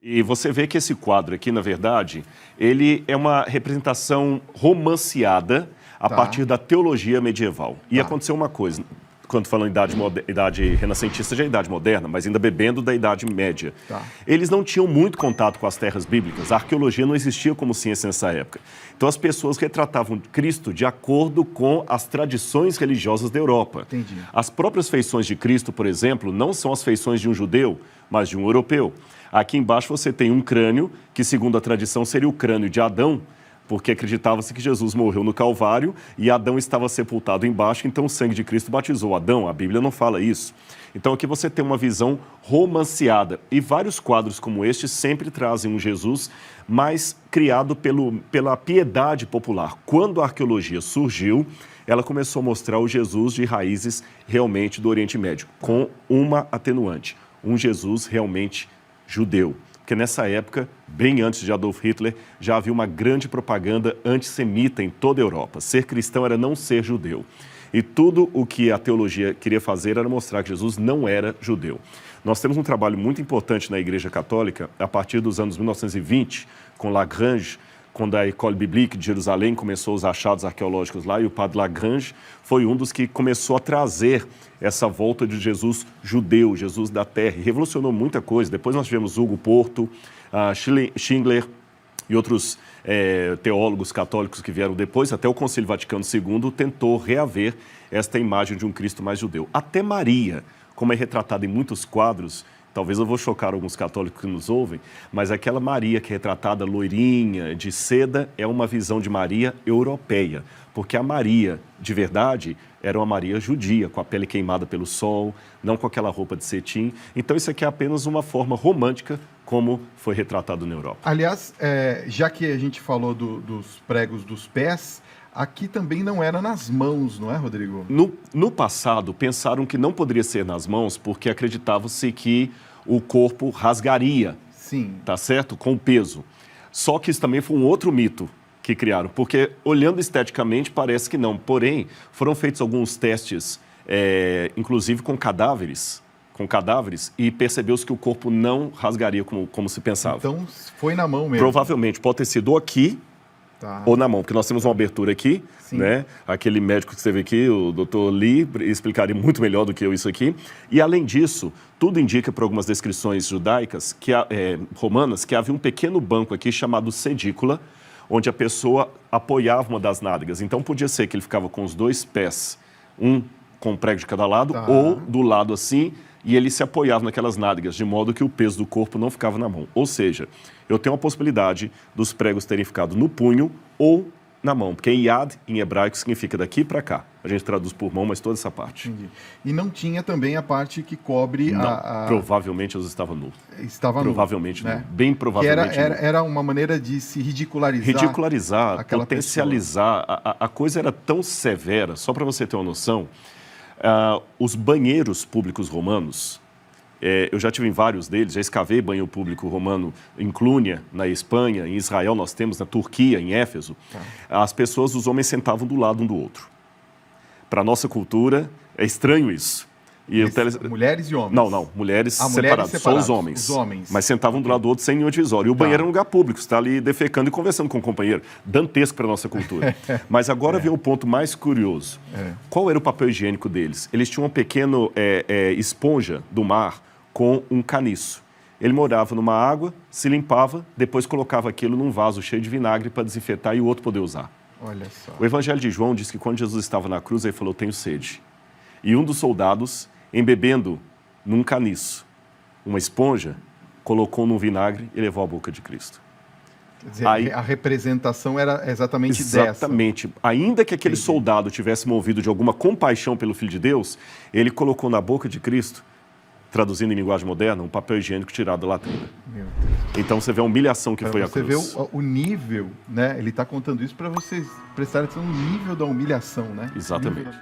E você vê que esse quadro aqui, na verdade, ele é uma representação romanceada a partir da teologia medieval. E aconteceu uma coisa, quando falando idade renascentista, já é idade moderna, mas ainda bebendo da Idade Média. Eles não tinham muito contato com as terras bíblicas, a arqueologia não existia como ciência nessa época. Então as pessoas retratavam Cristo de acordo com as tradições religiosas da Europa. Entendi. As próprias feições de Cristo, por exemplo, não são as feições de um judeu, mas de um europeu. Aqui embaixo você tem um crânio, que segundo a tradição seria o crânio de Adão, porque acreditava-se que Jesus morreu no Calvário e Adão estava sepultado embaixo, então o sangue de Cristo batizou Adão. A Bíblia não fala isso. Então aqui você tem uma visão romanceada. E vários quadros como este sempre trazem um Jesus mais criado pela piedade popular. Quando a arqueologia surgiu, ela começou a mostrar o Jesus de raízes realmente do Oriente Médio, com uma atenuante, um Jesus realmente judeu. Porque nessa época, bem antes de Adolf Hitler, já havia uma grande propaganda antissemita em toda a Europa. Ser cristão era não ser judeu. E tudo o que a teologia queria fazer era mostrar que Jesus não era judeu. Nós temos um trabalho muito importante na Igreja Católica, a partir dos anos 1920, com Lagrange, quando a École Biblique de Jerusalém começou os achados arqueológicos lá, e o padre Lagrange foi um dos que começou a trazer essa volta de Jesus judeu, Jesus da terra, e revolucionou muita coisa. Depois nós tivemos Hugo Porto, Schindler e outros teólogos católicos que vieram depois, até o Concílio Vaticano II tentou reaver esta imagem de um Cristo mais judeu. Até Maria, como é retratada em muitos quadros, talvez eu vou chocar alguns católicos que nos ouvem, mas aquela Maria que é retratada loirinha, de seda, é uma visão de Maria europeia, porque a Maria, de verdade, era uma Maria judia, com a pele queimada pelo sol, não com aquela roupa de cetim. Então isso aqui é apenas uma forma romântica, como foi retratado na Europa. Aliás, já que a gente falou dos pregos dos pés, aqui também não era nas mãos, não é, Rodrigo? No passado, pensaram que não poderia ser nas mãos, porque acreditava-se que o corpo rasgaria, tá certo? Com o peso. Só que isso também foi um outro mito que criaram, porque olhando esteticamente parece que não. Porém, foram feitos alguns testes, inclusive com cadáveres, e percebeu-se que o corpo não rasgaria como se pensava. Então, foi na mão mesmo? Provavelmente, pode ter sido ou aqui, ou na mão, porque nós temos uma abertura aqui, né? Aquele médico que esteve aqui, o Dr. Lee, explicaria muito melhor do que eu isso aqui. E, além disso, tudo indica, por algumas descrições judaicas, romanas, que havia um pequeno banco aqui chamado sedícula, onde a pessoa apoiava uma das nádegas. Então, podia ser que ele ficava com os dois pés, um com um prego de cada lado, ou do lado assim, e ele se apoiava naquelas nádegas, de modo que o peso do corpo não ficava na mão. Ou seja, eu tenho a possibilidade dos pregos terem ficado no punho ou na mão, porque Yad, em hebraico, significa daqui para cá. A gente traduz por mão, mas toda essa parte. Entendi. E não tinha também a parte que cobre provavelmente eles estavam nu. Estava provavelmente nu, nu. Bem provavelmente era uma maneira de se ridicularizar. Ridicularizar, potencializar. A coisa era tão severa, só para você ter uma noção, os banheiros públicos romanos, eu já tive em vários deles, já escavei banheiro público romano em Clunia, na Espanha, em Israel nós temos, na Turquia, em Éfeso. As pessoas, os homens sentavam do lado um do outro. Para a nossa cultura, é estranho isso. Mulheres e homens? Não, mulheres separadas, só os homens. Mas sentavam do lado do outro sem nenhum divisório. E o banheiro era um lugar público, você está ali defecando e conversando com o companheiro. Dantesco para a nossa cultura. Mas agora vem o ponto mais curioso. Qual era o papel higiênico deles? Eles tinham uma pequena esponja do mar com um caniço. Ele morava numa água, se limpava, depois colocava aquilo num vaso cheio de vinagre para desinfetar e o outro poder usar. Olha só. O Evangelho de João diz que quando Jesus estava na cruz, ele falou, tenho sede. E um dos soldados, embebendo num caniço uma esponja, colocou num vinagre e levou à boca de Cristo. Quer dizer, a representação era exatamente dessa. Exatamente. Ainda que aquele soldado tivesse movido de alguma compaixão pelo Filho de Deus, ele colocou na boca de Cristo, traduzindo em linguagem moderna, um papel higiênico tirado da latrina. Meu Deus. Então você vê a humilhação que foi a cruz. Você vê o nível, né? Ele está contando isso para vocês prestarem atenção no nível da humilhação, né? Exatamente.